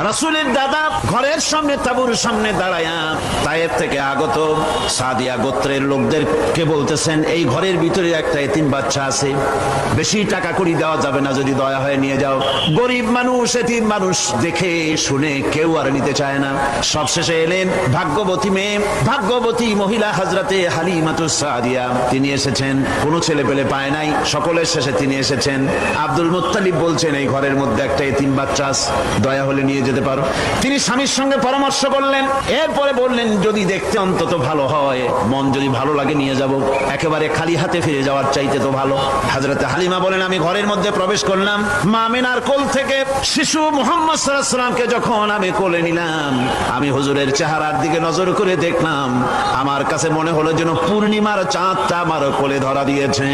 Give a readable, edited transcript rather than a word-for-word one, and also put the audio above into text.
রাসূলের দাদা ঘরের সামনে তাঁবুর সামনে দাঁড়ায়া তায়েফ থেকে আগত সাদিয়া গোত্রের লোকদেরকে বলতেছেন, এই ঘরের ভিতরে একটা এতিম বাচ্চা আছে, বেশি টাকা কড়ি দেওয়া যাবে না, যদি দয়া হয়ে নিয়ে যাও। গরিব মানুষ, এতিম মানুষ দেখে শুনে কেউ আর নিতে চায় না। সবশেষে এলেন ভাগ্যবতী মেয়ে, ভাগ্যবতী মহিলা হযরতে হালিমাতুস সাদিয়া। তিনি এসেছেন, কোনো ছেলে পেলে পায় নাই, সকলের শেষে তিনি এসেছেন। আব্দুল মুত্তালিব বলছেন, এই ঘরের মধ্যে একটা এতিম বাচ্চা আছে, দয়া হলে নিয়ে যেতে পারো। তিনি স্বামীর সঙ্গে পরামর্শ করলেন, এরপরে বললেন, যদি দেখতে অন্তত ভালো হয়, মন যদি ভালো লাগে নিয়ে যাব, একেবারে খালি হাতে ফিরে যাওয়ার চাইতে তো ভালো। হযরতে হালিমা বলেন, আমি ঘরের মধ্যে প্রবেশ করলাম, মা আমিনার কোল থেকে শিশু মুহাম্মদ সাল্লাল্লাহু আলাইহি ওয়াসাল্লামকে যখন আমি কোলে নিলাম, আমি হুজুরের চেহারার দিকে নজর করে দেখলাম, আমার কাছে মনে হলো যেন পূর্ণিমার চাঁদটা আমার কোলে ধরা দিয়েছে।